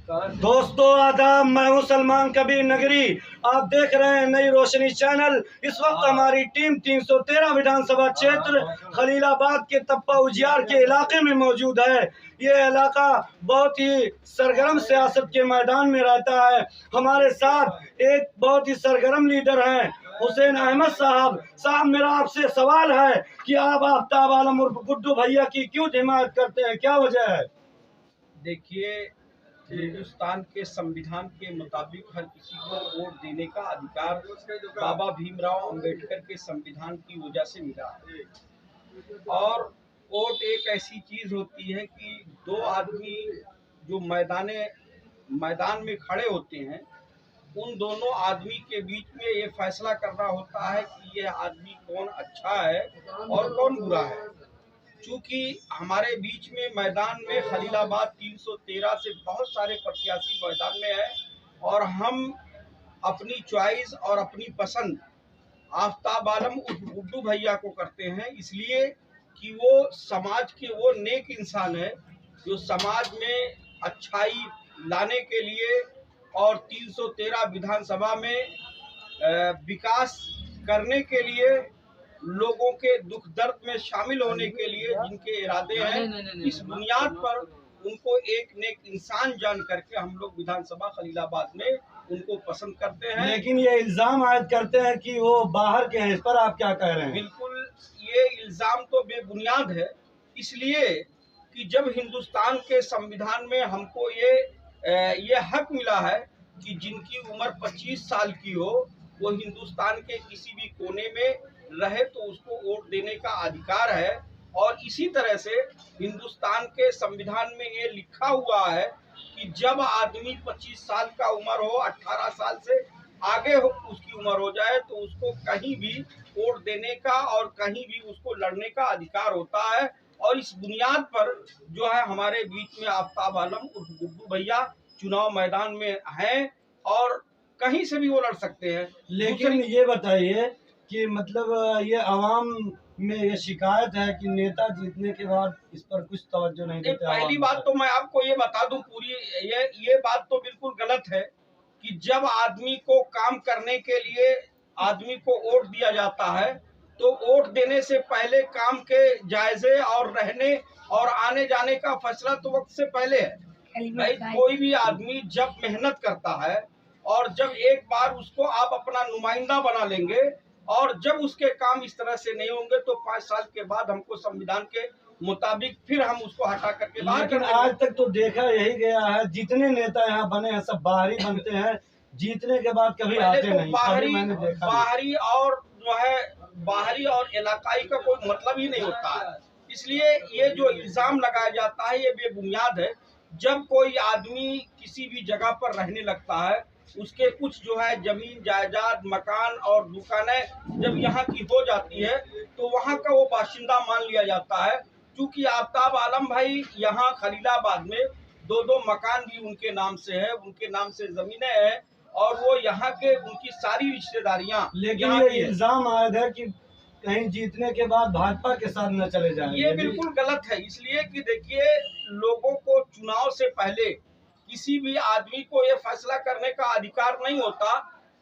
दोस्तों आदाब, मैं हूं सलमान कबीर नगरी। आप देख रहे हैं नई रोशनी चैनल। इस वक्त हमारी टीम 313 विधानसभा क्षेत्र खलीलाबाद के तप्पा उजियार के इलाके में मौजूद है। ये इलाका बहुत ही सरगर्म सियासत के मैदान में रहता है। हमारे साथ एक बहुत ही सरगर्म लीडर हैं, हुसैन अहमद साहब। मेरा आपसे सवाल है कि आप आफ्ताब आलम उर्फ गुड्डू भैया की क्यों हिमायत करते हैं, क्या वजह है? देखिए, हिंदुस्तान के संविधान के मुताबिक हर किसी को वोट देने का अधिकार बाबा भीमराव अंबेडकर के संविधान की वजह से मिला है। और वोट एक ऐसी चीज होती है कि दो आदमी जो मैदान में खड़े होते हैं, उन दोनों आदमी के बीच में ये फैसला करना होता है कि यह आदमी कौन अच्छा है और कौन बुरा है। चूंकि हमारे बीच में मैदान में खलीलाबाद 313 से बहुत सारे प्रत्याशी मैदान में है और हम अपनी चॉइस और अपनी पसंद आफ्ताब आलम उर्फ गुड्डू भैया को करते हैं, इसलिए कि वो समाज के वो नेक इंसान है जो समाज में अच्छाई लाने के लिए और 313 विधानसभा में विकास करने के लिए, लोगों के दुख दर्द में शामिल होने के लिए जिनके इरादे हैं, इस बुनियाद पर उनको एक नेक इंसान जान करके हम लोग विधानसभा खलीलाबाद में उनको पसंद करते हैं। लेकिन ये इल्जाम आयद करते हैं कि वो बाहर के हैं, इस पर आप क्या कह रहे हैं? बिल्कुल, ये इल्जाम तो बेबुनियाद है, इसलिए कि जब हिंदुस्तान के संविधान में हमको ये हक मिला है कि जिनकी उम्र 25 साल की हो वो हिंदुस्तान के किसी भी कोने में रहे तो उसको वोट देने का अधिकार है। और इसी तरह से हिंदुस्तान के संविधान में ये लिखा हुआ है कि जब आदमी 25 साल का उम्र हो, 18 साल से आगे हो उसकी उम्र हो जाए, तो उसको कहीं भी वोट देने का और कहीं भी उसको लड़ने का अधिकार होता है। और इस बुनियाद पर जो है हमारे बीच में आफ्ताब आलम उर्फ गुड्डू भैया चुनाव मैदान में हैं और कहीं से भी वो लड़ सकते हैं। लेकिन ये बताइए कि मतलब ये आवाम में ये शिकायत है कि नेता जीतने के बाद इस पर कुछ तवज्जो नहीं देते। पहली बात तो मैं आपको ये बता दूं, पूरी ये बात तो बिल्कुल गलत है कि जब आदमी को काम करने के लिए आदमी को वोट दिया जाता है तो वोट देने से पहले काम के जायजे और रहने और आने जाने का फैसला तो वक्त से पहले है। भाई, कोई भी आदमी जब मेहनत करता है और जब एक बार उसको आप अपना नुमाइंदा बना लेंगे और जब उसके काम इस तरह से नहीं होंगे तो 5 साल के बाद हमको संविधान के मुताबिक फिर हम उसको हटा करके बाहर। लेकिन आज तक तो देखा यही गया है, जितने नेता यहाँ बने हैं सब बाहरी बनते हैं, जीतने के बाद कभी आते तो नहीं। बाहरी और इलाकाई का कोई मतलब ही नहीं होता है। इसलिए ये जो इल्जाम लगाया जाता है ये बेबुनियाद है। जब कोई आदमी किसी भी जगह पर रहने लगता है, उसके कुछ जो है जमीन जायदाद मकान और दुकानें जब यहाँ की हो जाती है तो वहाँ का वो बाशिंदा मान लिया जाता है। क्योंकि आफ्ताब आलम भाई यहाँ खलीलाबाद में 2-2 मकान भी उनके नाम से है, उनके नाम से जमीनें हैं और वो यहाँ के उनकी सारी रिश्तेदारियाँ। लेकिन ये इल्जाम आयद है कि कहीं जीतने के बाद भाजपा के साथ न चले जाएं। ये बिल्कुल गलत है, इसलिए कि देखिए, लोगों को चुनाव से पहले किसी भी आदमी को ये फैसला करने का अधिकार नहीं होता।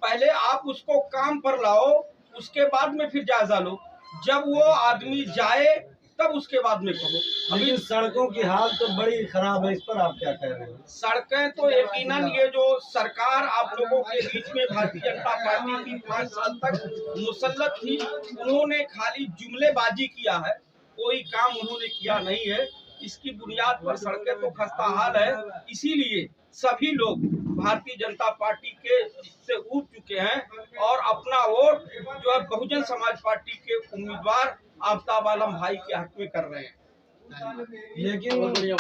पहले आप उसको काम पर लाओ, उसके बाद में फिर जायजा लो। जब वो आदमी जाए तब उसके बाद में कहो। लेकिन सड़कों की हाल तो बड़ी खराब है, इस पर आप क्या कह रहे हैं? सड़कें तो यकीनन ये जो सरकार आप लोगों के बीच में भारतीय जनता पार्टी की 5 साल तक मुसल्लत थी, उन्होंने खाली जुमलेबाजी किया है, कोई काम उन्होंने किया नहीं है। इसकी बुनियाद पर सड़कें तो खस्ता हाल है, इसीलिए सभी लोग भारतीय जनता पार्टी के से उठ चुके हैं और अपना वोट जो है बहुजन समाज पार्टी के उम्मीदवार आफ्ताब आलम भाई के हक में कर रहे हैं। लेकिन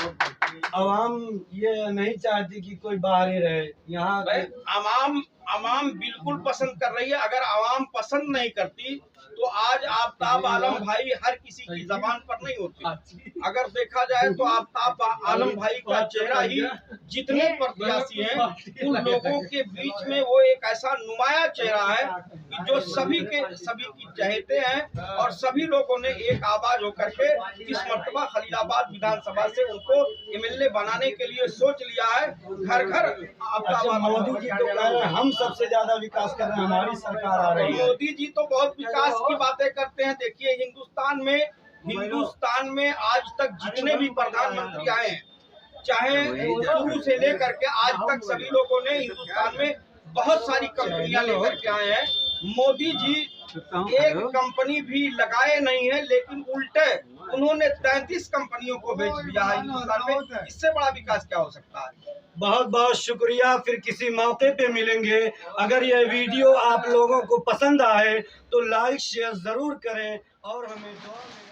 आवाम ये नहीं चाहती कि कोई बाहर ही रहे। यहाँ आवाम आवाम बिल्कुल पसंद कर रही है। अगर आवाम पसंद नहीं करती तो आज आफ्ताब आलम भाई हर किसी की जबान पर नहीं होते। अगर देखा जाए तो आफ्ताब आलम भाई का चेहरा ही जितने प्रत्याशी हैं उन लोगों के बीच में वो एक ऐसा नुमाया चेहरा है कि जो सभी की चाहते हैं और सभी लोगों ने एक आवाज होकर के इस मर्तबा खलीलाबाद विधानसभा से उनको एमएलए बनाने के लिए सोच लिया है। घर घर आफ्ताब आलम मोदी जी तो कह रहे हैं हम सबसे ज्यादा विकास कर रहे हैं, हमारी सरकार आ रही है। मोदी जी तो बहुत विकास की बातें करते हैं। देखिए हिंदुस्तान में आज तक जितने भी प्रधानमंत्री आए हैं, चाहे शुरू से लेकर के आज तक सभी लोगों ने हिंदुस्तान में बहुत सारी कंपनियां लेकर के आए हैं। मोदी जी एक कंपनी भी लगाए नहीं है, लेकिन उल्टे उन्होंने 33 कंपनियों को बेच दिया है हिंदुस्तान में। इससे बड़ा विकास क्या हो सकता है। बहुत बहुत शुक्रिया, फिर किसी मौके पे मिलेंगे। अगर यह वीडियो आप लोगों को पसंद आए तो लाइक शेयर जरूर करें और हमें दुआ में